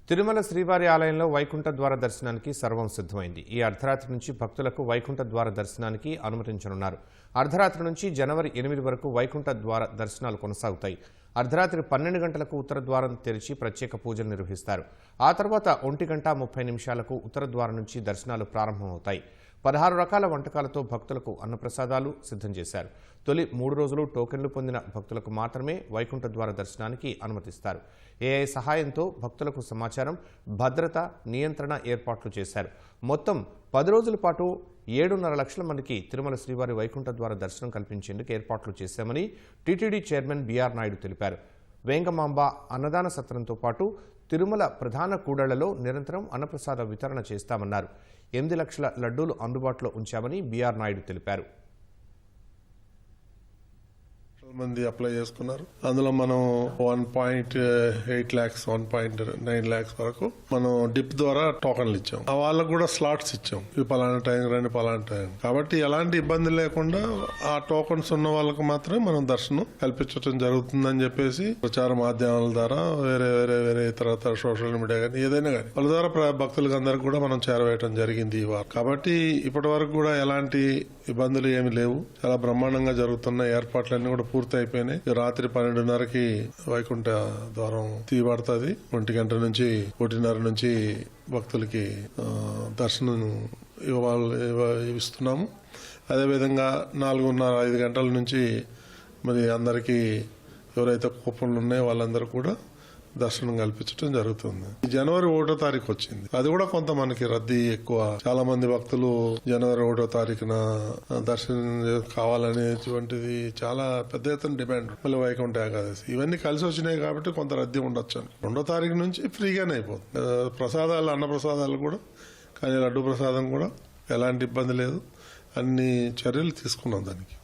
తిరుమల శ్రీవారి ఆలయంలో వైకుంఠ ద్వార దర్శనానికి సర్వం సిద్ధమైంది. ఈ అర్ధరాత్రి నుంచి భక్తులకు వైకుంఠ ద్వార దర్శనానికి అనుమతించనున్నారు. అర్ధరాత్రి నుంచి జనవరి 8 వరకు వైకుంఠ ద్వార దర్శనాలు కొనసాగుతాయి. అర్ధరాత్రి 12 గంటలకు ఉత్తర ద్వారం తెరిచి ప్రత్యేక పూజలు నిర్వహిస్తారు. ఆ తర్వాత 1:30 ఉత్తర ద్వారం నుంచి దర్శనాలు ప్రారంభమవుతాయి. 16 రకాల వంటకాలతో భక్తులకు అన్నప్రసాదాలు సిద్ధం చేశారు. తొలి 3 రోజులు టోకెన్లు పొందిన భక్తులకు మాత్రమే వైకుంఠ ద్వార దర్శనానికి అనుమతిస్తారు. ఏఐ సహాయంతో భక్తులకు సమాచారం, భద్రత, నియంత్రణ ఏర్పాట్లు చేశారు. మొత్తం 10 రోజుల పాటు 7.5 లక్షల మందికి తిరుమల శ్రీవారి వైకుంఠ ద్వార దర్శనం కల్పించేందుకు ఏర్పాట్లు చేశామని టీటీడీ చైర్మన్ బిఆర్ నాయుడు తెలిపారు. వేంగమాంబ అన్నదాన సత్రంతో పాటు తిరుమల ప్రధాన కూడళ్లలో నిరంతరం అన్నప్రసాద వితరణ చేస్తామన్నారు. 8 లక్షల లడ్డూలు అందుబాటులో ఉంచామని బిఆర్ నాయుడు తెలిపారు. మంది అప్లై చేసుకున్నారు. అందులో మనం 1.8 lakhs 1.9 lakhs వరకు మనం డిప్ ద్వారా టోకన్లు ఇచ్చాం. ఆ వాళ్ళకు కూడా స్లాట్స్ ఇచ్చాం. ఇవి పలానా టైం రండి, పలానా టైం. కాబట్టి ఎలాంటి ఇబ్బంది లేకుండా ఆ టోకన్స్ ఉన్న వాళ్ళకు మాత్రమే మనం దర్శనం కల్పించడం జరుగుతుందని చెప్పేసి ప్రచార మాధ్యమాల ద్వారా వేరే ఇతర సోషల్ మీడియా కానీ ఏదైనా కానీ వాళ్ళ ద్వారా భక్తులకు అందరికి కూడా మనం చేరవేయడం జరిగింది ఈ వారం. కాబట్టి ఇప్పటి వరకు కూడా ఎలాంటి ఇబ్బందులు ఏమి లేవు. చాలా బ్రహ్మాండంగా జరుగుతున్న ఏర్పాట్లన్నీ కూడా పూర్తి అయిపోయినాయి. రాత్రి 12:30కి వైకుంఠ ద్వారం తీయబడుతుంది. 1 గంట నుంచి 1:30 నుంచి భక్తులకి దర్శనం ఇస్తున్నాము. అదేవిధంగా 4:30-5 గంటల నుంచి మరి అందరికీ ఎవరైతే కూపన్లు ఉన్నాయో వాళ్ళందరూ కూడా దర్శనం కల్పించడం జరుగుతుంది. జనవరి 1వ తారీఖు వచ్చింది. అది కూడా కొంత మనకి రద్దీ ఎక్కువ. చాలా మంది భక్తులు జనవరి 1వ తారీఖున దర్శనం కావాలనేటువంటిది చాలా పెద్ద ఎత్తున డిమాండ్. మళ్ళీ వైకుంఠ ఏకాదశి ఇవన్నీ కలిసి వచ్చినాయి కాబట్టి కొంత రద్దీ ఉండొచ్చు. 2వ తారీఖు నుంచి ఫ్రీగానే అయిపోతుంది. ప్రసాదాలు, అన్న ప్రసాదాలు కూడా, కానీ లడ్డు ప్రసాదం కూడా ఎలాంటి ఇబ్బంది లేదు. అన్ని చర్యలు తీసుకున్నాం దానికి.